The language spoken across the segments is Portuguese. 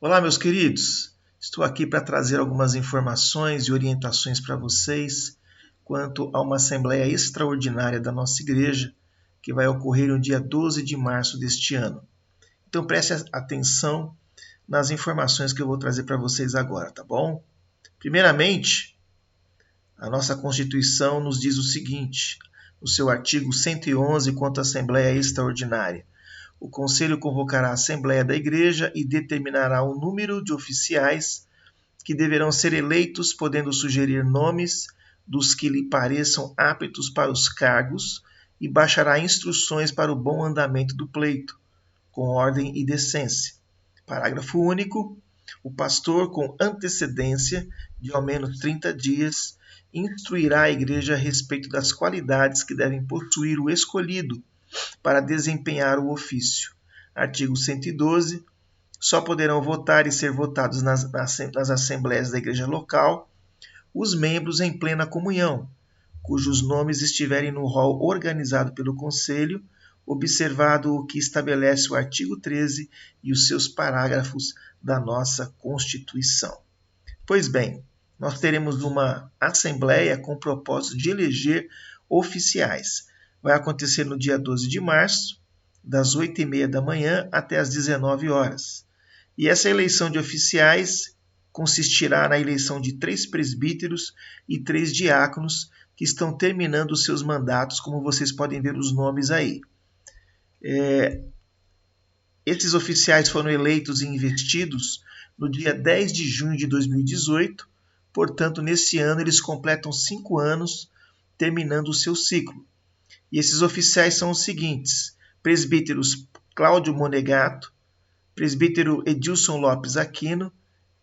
Olá, meus queridos. Estou aqui para trazer algumas informações e orientações para vocês quanto a uma assembleia extraordinária da nossa igreja que vai ocorrer no dia 12 de março deste ano. Então preste atenção nas informações que eu vou trazer para vocês agora, tá bom? Primeiramente, a nossa Constituição nos diz o seguinte, no seu artigo 111, quanto à assembleia extraordinária. O Conselho convocará a Assembleia da Igreja e determinará o número de oficiais que deverão ser eleitos, podendo sugerir nomes dos que lhe pareçam aptos para os cargos e baixará instruções para o bom andamento do pleito, com ordem e decência. Parágrafo único. O pastor, com antecedência de ao menos 30 dias, instruirá a Igreja a respeito das qualidades que devem possuir o escolhido para desempenhar o ofício. Artigo 112. Só poderão votar e ser votados nas assembleias da igreja local os membros em plena comunhão, cujos nomes estiverem no rol organizado pelo Conselho, observado o que estabelece o artigo 13 e os seus parágrafos da nossa Constituição. Pois bem, nós teremos uma assembleia com o propósito de eleger oficiais. Vai acontecer no dia 12 de março, das 8h30 da manhã até as 19 horas. E essa eleição de oficiais consistirá na eleição de 3 presbíteros e 3 diáconos que estão terminando os seus mandatos, como vocês podem ver os nomes aí. Esses oficiais foram eleitos e investidos no dia 10 de junho de 2018, portanto, nesse ano eles completam 5 anos, terminando o seu ciclo. E esses oficiais são os seguintes: presbíteros Cláudio Monegato, presbítero Edilson Lopes Aquino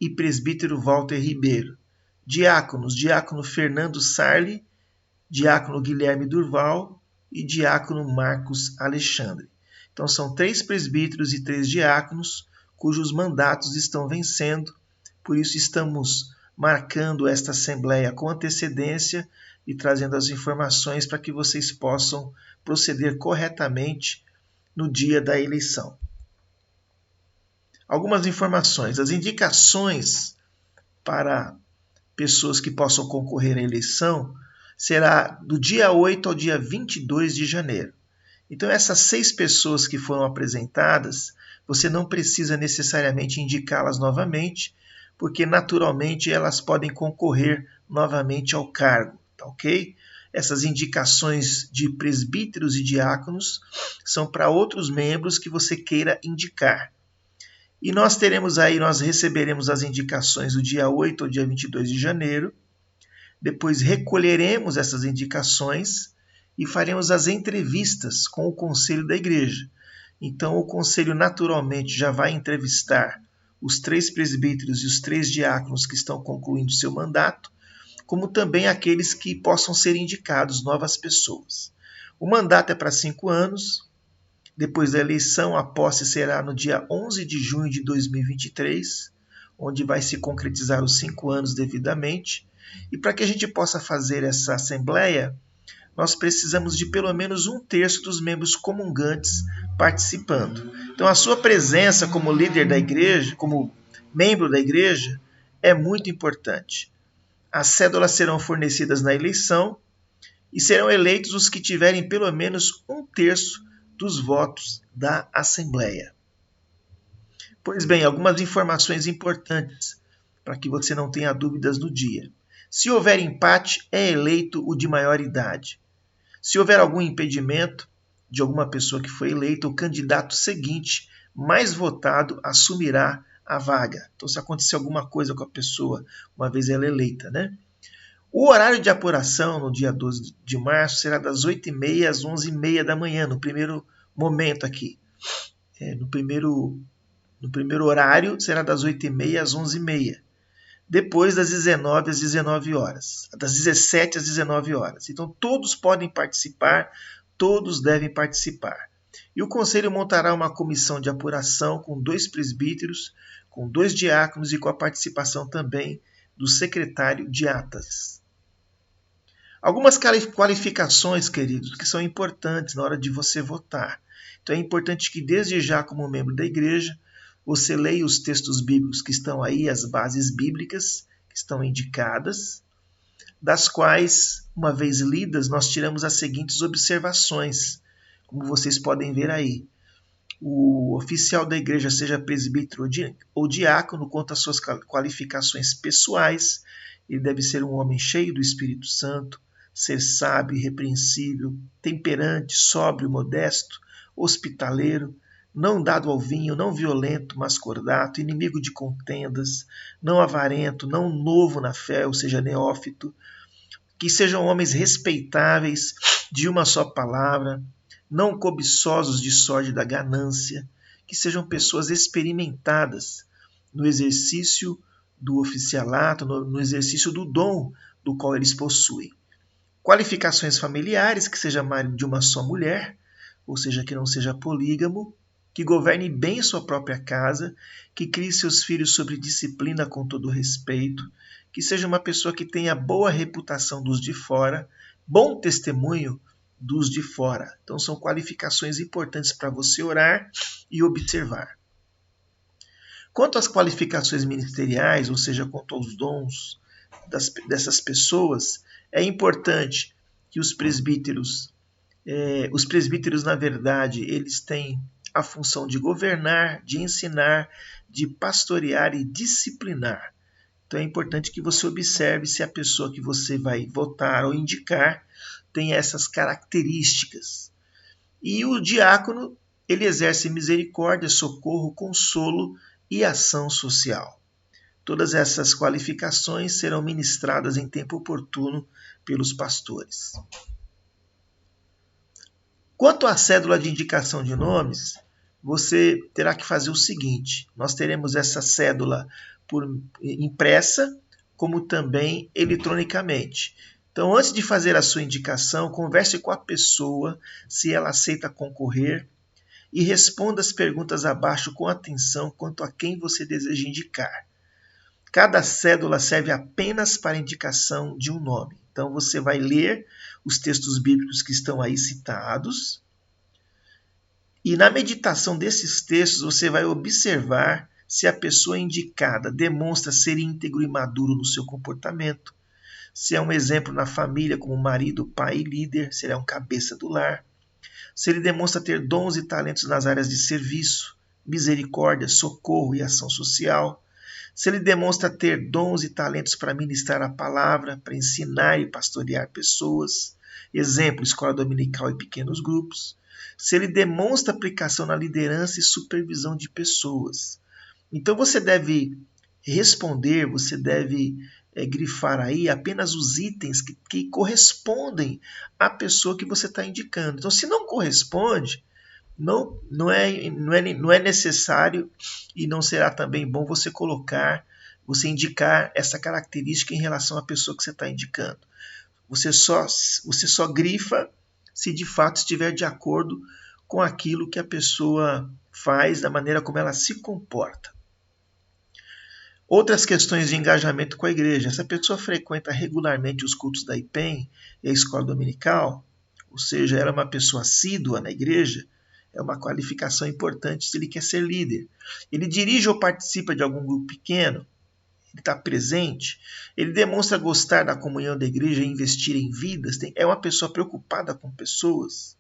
e presbítero Walter Ribeiro. Diáconos, diácono Fernando Sarli, diácono Guilherme Durval e diácono Marcos Alexandre. Então são 3 presbíteros e 3 diáconos cujos mandatos estão vencendo, por isso estamos marcando esta assembleia com antecedência e trazendo as informações para que vocês possam proceder corretamente no dia da eleição. Algumas informações. As indicações para pessoas que possam concorrer à eleição será do dia 8 ao dia 22 de janeiro. Então, essas 6 pessoas que foram apresentadas, você não precisa necessariamente indicá-las novamente, porque naturalmente elas podem concorrer novamente ao cargo, tá ok? Essas indicações de presbíteros e diáconos são para outros membros que você queira indicar. E nós receberemos as indicações do dia 8 ao dia 22 de janeiro, depois recolheremos essas indicações e faremos as entrevistas com o conselho da igreja. Então o conselho naturalmente já vai entrevistar os 3 presbíteros e os 3 diáconos que estão concluindo seu mandato, como também aqueles que possam ser indicados, novas pessoas. O mandato é para 5 anos, depois da eleição a posse será no dia 11 de junho de 2023, onde vai se concretizar os 5 anos devidamente, e para que a gente possa fazer essa assembleia, nós precisamos de pelo menos 1/3 dos membros comungantes participando. Então a sua presença como líder da igreja, como membro da igreja, é muito importante. As cédulas serão fornecidas na eleição e serão eleitos os que tiverem pelo menos 1/3 dos votos da Assembleia. Pois bem, algumas informações importantes para que você não tenha dúvidas no dia. Se houver empate, é eleito o de maior idade. Se houver algum impedimento de alguma pessoa que foi eleita, o candidato seguinte, mais votado, assumirá a vaga. Então, se acontecer alguma coisa com a pessoa, uma vez ela eleita, né? O horário de apuração no dia 12 de março será das 8h30 às 11h30 da manhã, no primeiro momento aqui. No primeiro horário será das 8h30 às 11h30. Depois das 19 às 19 horas, das 17 às 19 horas. Então todos podem participar, todos devem participar. E o conselho montará uma comissão de apuração com 2 presbíteros, com 2 diáconos e com a participação também do secretário de atas. Algumas qualificações, queridos, que são importantes na hora de você votar. Então é importante que desde já, como membro da igreja, você leia os textos bíblicos que estão aí, as bases bíblicas que estão indicadas, das quais, uma vez lidas, nós tiramos as seguintes observações, como vocês podem ver aí. O oficial da igreja, seja presbítero ou diácono, quanto às suas qualificações pessoais, ele deve ser um homem cheio do Espírito Santo, ser sábio, irrepreensível, temperante, sóbrio, modesto, hospitaleiro, não dado ao vinho, não violento, mas cordato, inimigo de contendas, não avarento, não novo na fé, ou seja, neófito, que sejam homens respeitáveis, de uma só palavra, não cobiçosos de sorte da ganância, que sejam pessoas experimentadas no exercício do oficialato, no exercício do dom do qual eles possuem. Qualificações familiares, que seja marido de uma só mulher, ou seja, que não seja polígamo, que governe bem sua própria casa, que crie seus filhos sob disciplina com todo respeito, que seja uma pessoa que tenha boa reputação dos de fora, bom testemunho dos de fora. Então são qualificações importantes para você orar e observar. Quanto às qualificações ministeriais, ou seja, quanto aos dons dessas pessoas, é importante que os presbíteros, na verdade, eles têm a função de governar, de ensinar, de pastorear e disciplinar. Então é importante que você observe se a pessoa que você vai votar ou indicar tem essas características. E o diácono, ele exerce misericórdia, socorro, consolo e ação social. Todas essas qualificações serão ministradas em tempo oportuno pelos pastores. Quanto à cédula de indicação de nomes, você terá que fazer o seguinte: nós teremos essa cédula impressa, como também eletronicamente. Então, antes de fazer a sua indicação, converse com a pessoa se ela aceita concorrer e responda as perguntas abaixo com atenção quanto a quem você deseja indicar. Cada cédula serve apenas para a indicação de um nome. Então, você vai ler os textos bíblicos que estão aí citados e, na meditação desses textos, você vai observar se a pessoa indicada demonstra ser íntegro e maduro no seu comportamento, se é um exemplo na família como marido, pai e líder, se ele é um cabeça do lar, se ele demonstra ter dons e talentos nas áreas de serviço, misericórdia, socorro e ação social, se ele demonstra ter dons e talentos para ministrar a palavra, para ensinar e pastorear pessoas, exemplo, escola dominical e pequenos grupos, se ele demonstra aplicação na liderança e supervisão de pessoas. Então você deve responder, você deve grifar aí apenas os itens que correspondem à pessoa que você está indicando. Então, se não corresponde, não é necessário e não será também bom você indicar essa característica em relação à pessoa que você está indicando. Você só grifa se de fato estiver de acordo com aquilo que a pessoa faz, da maneira como ela se comporta. Outras questões de engajamento com a igreja. Essa pessoa frequenta regularmente os cultos da IPEM e a escola dominical, ou seja, ela é uma pessoa assídua na igreja, é uma qualificação importante se ele quer ser líder. Ele dirige ou participa de algum grupo pequeno, ele está presente, ele demonstra gostar da comunhão da igreja e investir em vidas, é uma pessoa preocupada com pessoas,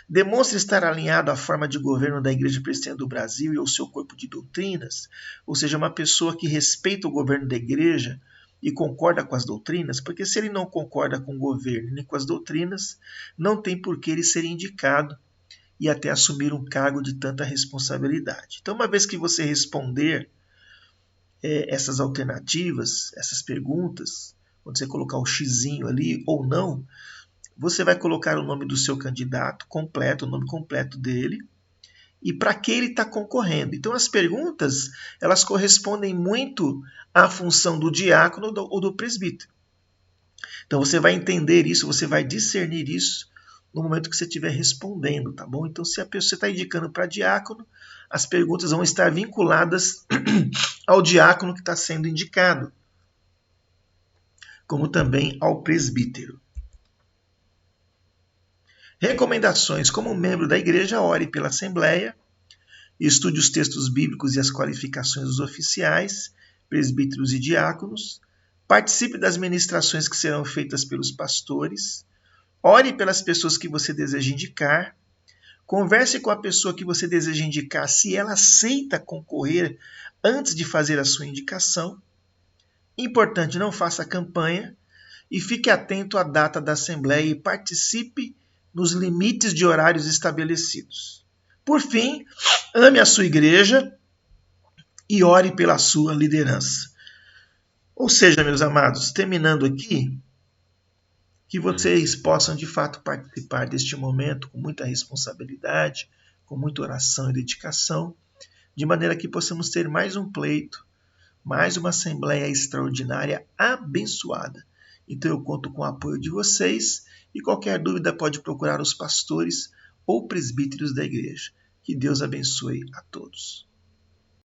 demonstra estar alinhado à forma de governo da Igreja Presbiteriana do Brasil e ao seu corpo de doutrinas, ou seja, uma pessoa que respeita o governo da igreja e concorda com as doutrinas, porque se ele não concorda com o governo nem com as doutrinas, não tem por que ele ser indicado e até assumir um cargo de tanta responsabilidade. Então, uma vez que você responder essas alternativas, essas perguntas, quando você colocar o xizinho ali ou não, você vai colocar o nome do seu candidato completo, o nome completo dele, e para que ele está concorrendo. Então, as perguntas, elas correspondem muito à função do diácono ou do presbítero. Então, você vai entender isso, você vai discernir isso no momento que você estiver respondendo, tá bom? Então, se a pessoa está indicando para diácono, as perguntas vão estar vinculadas ao diácono que está sendo indicado, como também ao presbítero. Recomendações: como membro da igreja, ore pela Assembleia, Estude os textos bíblicos e as qualificações dos oficiais, presbíteros e diáconos. Participe das ministrações que serão feitas pelos pastores. Ore pelas pessoas que você deseja indicar. Converse com a pessoa que você deseja indicar se ela aceita concorrer antes de fazer a sua indicação. Importante, não faça campanha e fique atento à data da Assembleia e participe nos limites de horários estabelecidos. Por fim, ame a sua igreja e ore pela sua liderança. Ou seja, meus amados, terminando aqui, que vocês possam de fato participar deste momento com muita responsabilidade, com muita oração e dedicação, de maneira que possamos ter mais um pleito, mais uma assembleia extraordinária abençoada. Então eu conto com o apoio de vocês e qualquer dúvida pode procurar os pastores ou presbíteros da igreja. Que Deus abençoe a todos.